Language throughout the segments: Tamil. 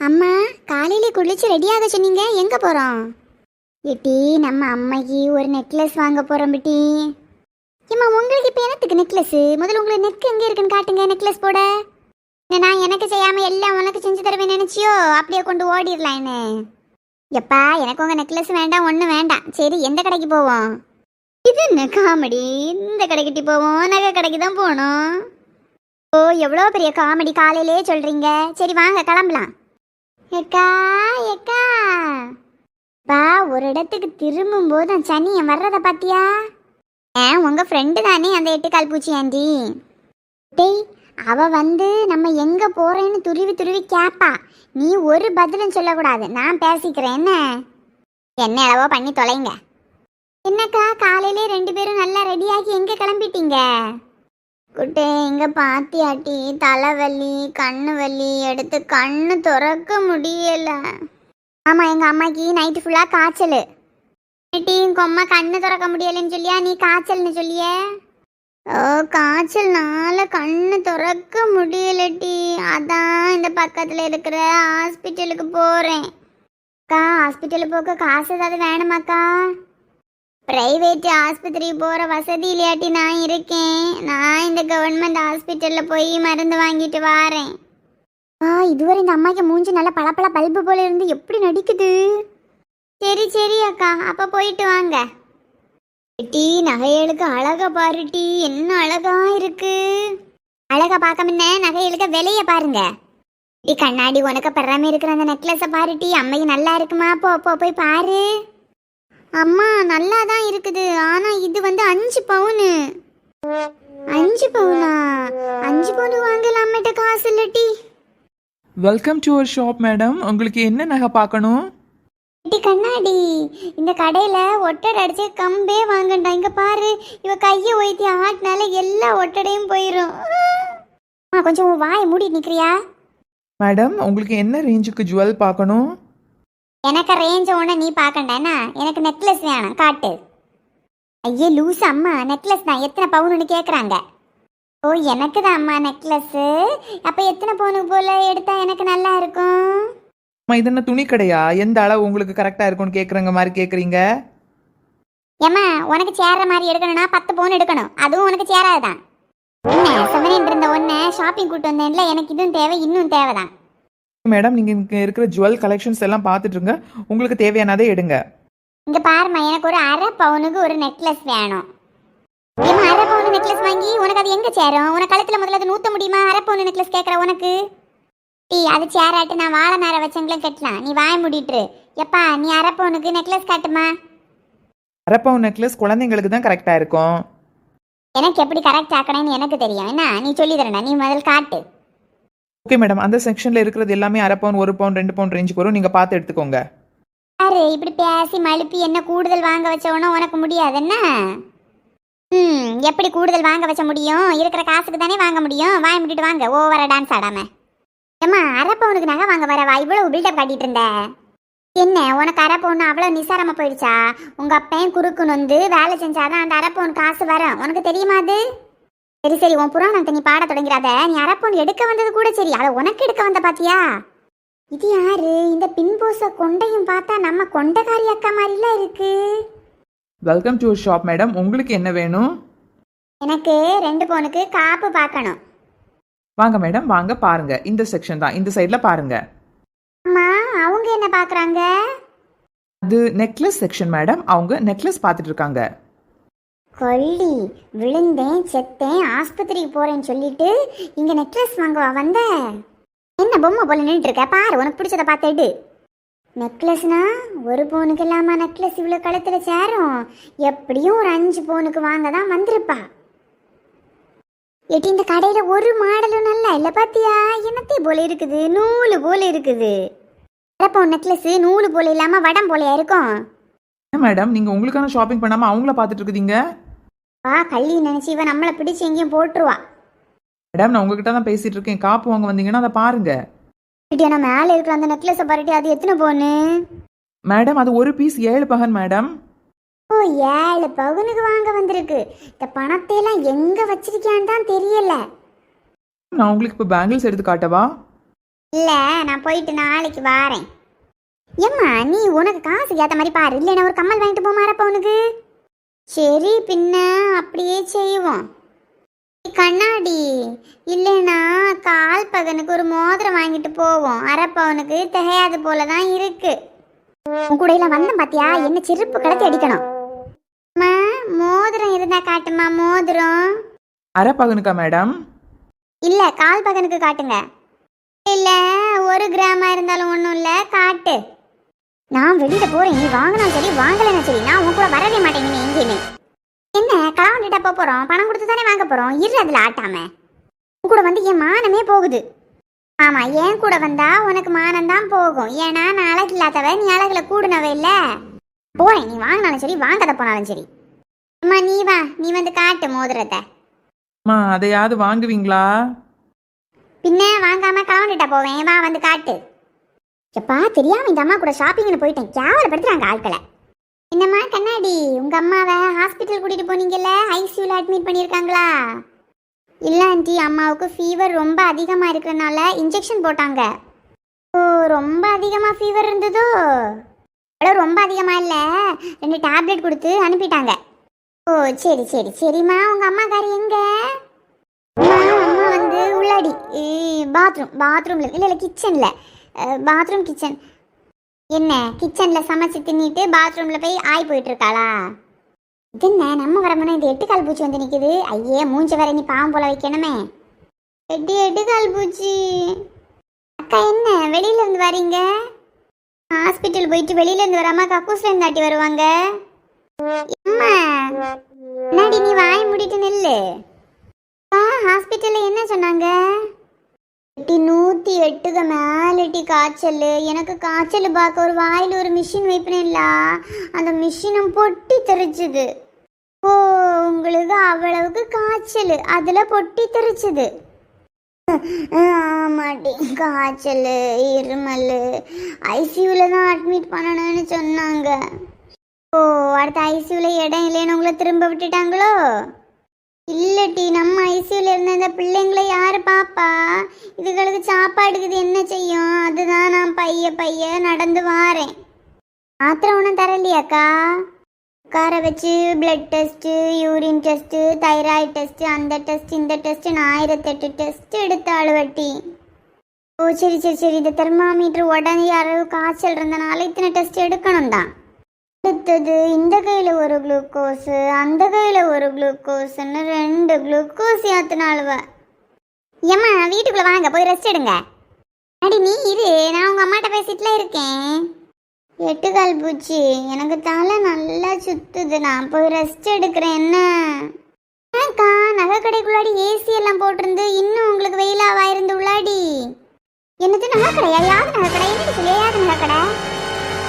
அம்மா, காலையிலே குளிச்சு ரெடியாக சொன்னீங்க, எங்க போறோம்? ஏட்டி, நம்ம அம்மைக்கு ஒரு நெக்லஸ் வாங்க போறோம் பிட்டி. ஏம்மா, உங்களுக்கு இப்போ என்னத்துக்கு நெக்லஸ்? முதல்ல உங்களுக்கு நெக் எங்க இருக்குன்னு காட்டுங்க, நெக்லஸ் போட. நான் எனக்கு செய்யாம எல்லாம் உனக்கு செஞ்சு தருவேன் நினைச்சியோ? அப்படியே கொண்டு ஓடிடலாம் என்ன? எப்பா, எனக்கு உங்க நெக்லஸ் வேண்டாம், ஒன்றும் வேண்டாம். சரி, எந்த கடைக்கு போவோம்? இது என்ன காமெடி? இந்த கடைக்கிட்டி போவோம், நகை கடைக்கு தான் போகணும். ஓ, எவ்வளோ பெரிய காமெடி காலையிலே சொல்றீங்க. சரி வாங்க கிளம்பலாம். ஏக்கா ஏக்கா, பா ஒரு இடத்துக்கு திரும்பும் போது சனியன் வர்றத பாத்தியா? உங்க ஃப்ரெண்டு தானே அந்த 8 கால் பூச்சி ஆண்டி? டேய், அவ வந்து நம்ம எங்க போறேன்னு துருவி துருவி கேப்பா. நீ ஒரு பதிலும் சொல்லக்கூடாது, நான் பேசிக்கிறேன். என்ன என்ன அளவோ பண்ணி தொலைங்க. என்னக்கா, காலையிலே 2 பேரும் நல்லா ரெடியாகி எங்க கிளம்பிட்டீங்க? குட்டே, இங்க பாத்தியாட்டி, தலைவலி கண்ணு வலி எடுத்து கண்ணு திறக்க முடியல. ஆமா, எங்க அம்மாக்கு நைட்டு ஃபுல்லா காய்ச்சல். டீ, உங்க அம்மா கண்ணு திறக்க முடியலன்னு சொல்லியா நீ காய்ச்சல்னு சொல்லிய? ஓ, காய்ச்சல்னால கண்ணு திறக்க முடியல டீ. அதான் இந்த பக்கத்துல இருக்கிற ஹாஸ்பிட்டலுக்கு போறேன். அக்கா, ஹாஸ்பிட்டலுக்கு போக காசு ஏதாவது வேணுமாக்கா? பிரைவேட் ஆஸ்பத்திரி போகிற வசதி இல்லையாட்டி நான் இருக்கேன். நான் இந்த கவர்மெண்ட் ஹாஸ்பிட்டலில் போய் மருந்து வாங்கிட்டு வரேன். இதுவரை இந்த அம்மாக்கு மூஞ்சி நல்லா பளபள பல்பு போல இருந்து எப்படி நடிக்குது. சரி சரி அக்கா, அப்போ போயிட்டு வாங்க. டீ, நகைகளுக்கு அழகா பாரு டீ, என்ன அழகா இருக்கு. அழகா பார்க்க முன்ன நகைகளுக்கு விலைய பாருங்க. டீ, கண்ணாடி உனக்கு படுறாம இருக்கிற அந்த நெக்லஸை பாரு டீ, அம்மைக்கு நல்லா இருக்குமா? போய் பாரு. அம்மா, நல்லா தான் இருக்குது, ஆனா இது வந்து 5 பவுனு. 5 பவுனா? 5 பவுன் வாங்கலாமேட்ட காசு இல்லட்டி. Welcome to our shop madam. உங்களுக்கு என்ன நகை பார்க்கணும்? கண்ணாடி, இந்த கடையில ஒட்டடை அடிச்ச கம்பே வாங்கண்டா. இங்க பாரு, இவ கையை ஒய்த்தி ஆட்டினால எல்லா ஒட்டடையும் போயிடும். கொஞ்சம் வாயை மூடி நிக்கிறியா? மேடம், உங்களுக்கு என்ன ரேஞ்சுக்கு ஜுவல் பார்க்கணும்? எனக்கு ரேஞ்ச ஒன்று நீ பார்க்கண்டா, எனக்கு நெக்லஸ் வேணும், காட்டு. ஐயே லூஸ் அம்மா, நெக்லஸ் தான் எத்தனை பவுனுன்னு கேட்குறாங்க. ஓ, எனக்கு தான் அம்மா நெக்லஸ்ஸு. அப்போ எத்தனை பவுனுக்கு போல எடுத்தா எனக்கு நல்லா இருக்கும்? அம்மா, இது என்ன துணி கடையா? எந்த அளவு உங்களுக்கு கரெக்டாக இருக்கும்னு கேட்குறங்க மாதிரி கேட்குறீங்க? ஏம்மா, உனக்கு சேர மாதிரி எடுக்கணும்னா 10 பவுன் எடுக்கணும். அதுவும் உனக்கு சேராதுதான். என்ன செவனின் இருந்த ஒன்று ஷாப்பிங் கூட்டு வந்தேன்ல, எனக்கு இதுவும் தேவை, இன்னும் தேவைதான். மேடம், நீங்கள் இங்கே இருக்கிற ஜுவல் கலெக்ஷன்ஸ் எல்லாம் பார்த்துட்டு இருங்க, உங்களுக்கு தேவையானதே எடுங்க. இங்கே பாருமா, எனக்கு ஒரு 1/2 பவுனுக்கு ஒரு நெக்லஸ் வேணும். ஏமா, 1/2 பவுன் நெக்லஸ் வாங்கி உனக்கு அது எங்கே சேரும்? உனக்கு கழுத்தில் முதல்ல அது நூற்ற முடியுமா? 1/2 பவுன் நெக்லஸ் கேட்குற உனக்கு? டீ, அது சேராட்டு நான் வாழை நேரம் வச்சவங்களும் கட்டலாம். நீ வாய முடிட்டு. எப்பா, நீ 1/2 பவுனுக்கு நெக்லஸ் காட்டுமா? 1/2 பவுன் நெக்லஸ் குழந்தைங்களுக்கு தான் கரெக்டாக இருக்கும். எனக்கு எப்படி கரெக்ட் ஆக்கணும்னு எனக்கு தெரியும். என்ன நீ சொல்லி தரேன், நீ முதல் காட்டு. ஓகே மேடம், அந்த செக்ஷனில் இருக்கிறது எல்லாமே 1/2 பவுன் 1 பவுன் 2 பவுன் ரேஞ்சுக்கு வரும். நீங்கள் பார்த்து எடுத்துக்கோங்க. யாரு இப்படி பேசி மழுப்பி என்ன கூடுதல் வாங்க வச்சவனோ உனக்கு முடியாது என்ன? எப்படி கூடுதல் வாங்க வச்ச முடியும்? இருக்கிற காசுக்கு தானே வாங்க முடியும். வாய முடிட்டு வாங்க, ஓவரா டான்ஸ் ஆடாம. ஏம்மா, 1/2 பவுனுக்கு நகை வாங்க வரவா இவ்வளவு பில்டப் காட்டிட்டு இருந்த? என்ன உனக்கு 1/2 பவுன் அவ்வளோ நிசாரமா போயிடுச்சா? உங்க அப்பையும் குறுக்குன்னு வந்து வேலை செஞ்சாதான் அந்த 1/2 பவுன் காசு வரும். உனக்கு தெரியுமா அது? சரி சரி, உன் புராணத்தை நீ பாட தொடங்கிறாத. நீ 1/2 பவுன் எடுக்க வந்தது கூட சரி, அதை உனக்கு எடுக்க வந்த பாத்தியா? இது யாரு? இந்த பின்போச கொண்டையும் பார்த்தா நம்ம கொண்டைக்காரி அக்கா மாதிரிலாம் இருக்கு. வெல்கம் டு ஷாப் மேடம், உங்களுக்கு என்ன வேணும்? எனக்கு 2 பவுனுக்கு காப்பு பார்க்கணும். வாங்க மேடம், வாங்க பாருங்க. இந்த செக்ஷன் தான், இந்த சைடில் பாருங்க. அம்மா, அவங்க என்ன பார்க்குறாங்க? அது நெக்லஸ் செக்ஷன் மேடம், அவங்க நெக்லஸ் பார்த்துட்டு இருக்காங்க. கொல்லி, விழுந்தேன் செத்தேன் ஆஸ்பத்திரிக்கு போறேன்னு சொல்லிட்டு இங்க நெக்லஸ் வாங்குவா வந்த? என்ன பொம்மை போல நின்றுட்டு இருக்க? பாரு, உனக்கு பிடிச்சதை பார்த்துட்டு. நெக்லஸ்னா 1 பவுனுக்கு இல்லாம நெக்லஸ் இவ்வளோ கழுத்துல சேரும். எப்படியும் ஒரு 5 பவுனுக்கு வாங்க தான் வந்திருப்பா. எட்டி, இந்த கடையில ஒரு மாடலும் நல்லா இல்லை பாத்தியா? என்னத்தை போல இருக்குது, நூலு போல இருக்குது. 1/2 பவுன் நெக்லஸ் நூலு போல இல்லாம வடம் போலையா இருக்கும்? மேடம், நீங்க உங்களுக்கான ஷாப்பிங் பண்ணாம அவங்கள பார்த்துட்டு இருக்கீங்க. கள்ளி நினைச்சு இவன் நம்மளை பிடிச்சு எங்கேயும் போட்டுருவா. மேடம், நான் உங்ககிட்ட தான் பேசிட்டு இருக்கேன். காப்பு வாங்க வந்தீங்கன்னா அதை பாருங்க. நான் மேலே இருக்கிற அந்த நெக்லஸை பாருட்டி, அது எத்தனை பவுனு? மேடம், அது ஒரு பீஸ் 7 பகன் மேடம். ஓ, 7 பவுனுக்கு வாங்க வந்திருக்கு. இந்த பணத்தை எல்லாம் எங்க வச்சிருக்கான்னு தான் தெரியல. நான் உங்களுக்கு இப்போ பேங்கிள்ஸ் எடுத்து காட்டவா? இல்லை நான் போயிட்டு நாளைக்கு வாரேன். ஏம்மா நீ உனக்கு காசுக்கு ஏற்ற மாதிரி பாரு, இல்லைன்னா ஒரு கம்மல் வாங்கிட்டு போமாரப்ப உனக்கு. சரி பின்ன அப்படியே செய்வோம். கண்ணாடி இல்லைன்னா கால் பகனுக்கு ஒரு மோதிரம் வாங்கிட்டு போவோம். அரப்பவனுக்கு திகையாது போல தான் இருக்கு. உன் கூட எல்லாம் வந்தேன் பாத்தியா, என்ன செருப்பு கடத்தி அடிக்கணும். அம்மா மோதிரம் இருந்தா காட்டுமா மோதிரம். அரைப்பகனுக்கா மேடம்? இல்ல கால் பகனுக்கு காட்டுங்க. இல்ல 1 கிராமா இருந்தாலும் ஒன்றும் இல்லை காட்டு. நான் வெளியில போறேன், நீ வாங்கினா சரி வாங்கலைன்னா சரி, நான் உன் கூட வரவே மாட்டேன் நீ எங்கேயுமே. என்ன களவாண்டுட்டா போறோம், பணம் கொடுத்து தானே வாங்க போறோம், இரு அதுல ஆட்டாம. உன் கூட வந்து என் மானமே போகுது. ஆமா என் கூட வந்தா உனக்கு மானம் தான் போகும். ஏன்னா நான் அழகு இல்லாதவ, நீ அழகுல கூடுனவ இல்ல. போறேன், நீ வாங்கினாலும் சரி வாங்காத போனாலும் சரி. அம்மா நீ வா, நீ வந்து காட்டு மோதிரத்தை. அம்மா அதையாவது வாங்குவீங்களா? பின்ன வாங்காம களவாண்டுட்டா போவேன், வா வந்து காட்டு. எப்பா தெரியாம இந்த அம்மா கூட ஷாப்பிங்னு போயிட்டேன், கேவலப்படுத்துறாங்க ஆட்களை. என்னம்மா கண்ணாடி, உங்க அம்மாவை ஹாஸ்பிட்டல் கூட்டிட்டு போனீங்கல்ல, ஐசியூல அட்மிட் பண்ணியிருக்காங்களா? இல்ல ஆண்டி, அம்மாவுக்கு ஃபீவர் ரொம்ப அதிகமா இருக்கிறனால இன்ஜெக்ஷன் போட்டாங்க. ஓ ரொம்ப அதிகமா ஃபீவர் இருந்ததோ? அவ்வளோ ரொம்ப அதிகமா இல்லை, 2 டேப்லெட் கொடுத்து அனுப்பிட்டாங்க. ஓ சரி சரி சரிம்மா. உங்க அம்மாக்காரி எங்க? அம்மா வந்து உள்ளாடி பாத்ரூம்ல இல்லை இல்லை கிச்சன்ல, பாத்ரூம் கிச்சன். என்ன கிச்சன்ல சமைச்சு தின்னிட்டு பாத்ரூம்ல போய் ஆய் போயிட்டு இருக்காளா? இது என்ன நம்ம வரமுன்னா இந்த 8 கால் பூச்சி வந்து நிக்குது. ஐயே மூஞ்ச வேற நீ பாவம் போல வைக்கணுமே. 8 கால் பூச்சி. அக்கா என்ன வெளியில இருந்து வரீங்க? ஹாஸ்பிட்டல் போயிட்டு வெளியில இருந்து வராம கக்கூஸ்ல இருந்து தாட்டி வருவாங்க. அம்மா நாடி நீ வாய் மூடிட்டு நில்லு. ஹாஸ்பிட்டல்ல என்ன சொன்னாங்க? 108க்கு மேலட்டி காய்ச்சல். எனக்கு காய்ச்சல் பார்க்க ஒரு வாயில் ஒரு மிஷின் வைப்பேன்ல, அந்த மிஷினும் பொட்டி தெரிச்சுது. ஓ உங்களுக்கு அவ்வளவுக்கு காய்ச்சல், அதில் பொட்டி தெரிச்சுது. ஆமாட்டி காய்ச்சல் இருமல், ஐசியூவில் தான் அட்மிட் பண்ணணும்னு சொன்னாங்க. ஓ அடுத்த ஐசியூவில் இடம் இல்லைன்னு உங்களை திரும்ப விட்டுட்டாங்களோ? இல்லட்டி நம்ம ஐசியூல இருந்த இந்த பிள்ளைங்களை யாரு பாப்பா? இதுகளுக்கு சாப்பாடுக்குது என்ன செய்யும்? அதுதான் நான் பைய நடந்து வாரேன். மாத்திரை ஒன்றும் தரலையாக்கா? உட்கார வச்சு blood test, urine test, thyroid test, அந்த டெஸ்ட் இந்த டெஸ்ட்டுன்னு 1008 டெஸ்ட் எடுத்தாள் வட்டி. ஓ சரி சரி சரி. இந்த தெர்மாமீட்டர் உடனே யாராவது காய்ச்சல் இருந்தனால இத்தனை டெஸ்ட் எடுக்கணும் தான். அடுத்தது இந்த கையில் ஒரு குளுக்கோஸு, அந்த கையில் ஒரு குளுக்கோஸுன்னு 2 குளுக்கோஸ் ஏற்றினாலுவ. ஏம்மா வீட்டுக்குள்ளே வாங்க, போய் ரெஸ்ட் எடுங்க. அடி நீ இரு, நான் உங்கள் அம்மாட்ட பேசிட்டுல இருக்கேன். 8 கால் பூச்சி, எனக்கு தலை நல்லா சுத்துது, நான் போய் ரெஸ்ட் எடுக்கிறேன். என்ன ஏக்கா நகை கடைக்குள்ளாடி ஏசி எல்லாம் போட்டிருந்து இன்னும் உங்களுக்கு வெயிலாவா இருந்து உள்ளாடி? என்னது நகை கடையா? யாரு நகை கடை? என்ன சொல்லி யாரு நகை கடை?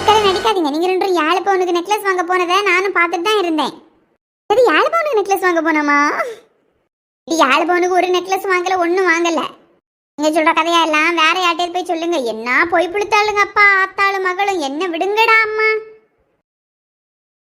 கதை நடிக்காதீங்க. நீங்க 2 7 பவுனுக்கு நெக்லஸ் வாங்க போனதை நானும் பார்த்துட்டு தான் இருந்தேன். அது 7 பவுனுக்கு நெக்லஸ் வாங்க போனோமா? 7 பவுனுக்கு ஒரு நெக்லஸ் வாங்கல, ஒன்றும் வாங்கல. நீங்க சொல்ற கதையா எல்லாம் வேற யார்கிட்ட போய் சொல்லுங்க. என்ன போய் புளுத்தாளுங்க அப்பா, ஆத்தாளும் மகளும், என்ன விடுங்கடா அம்மா.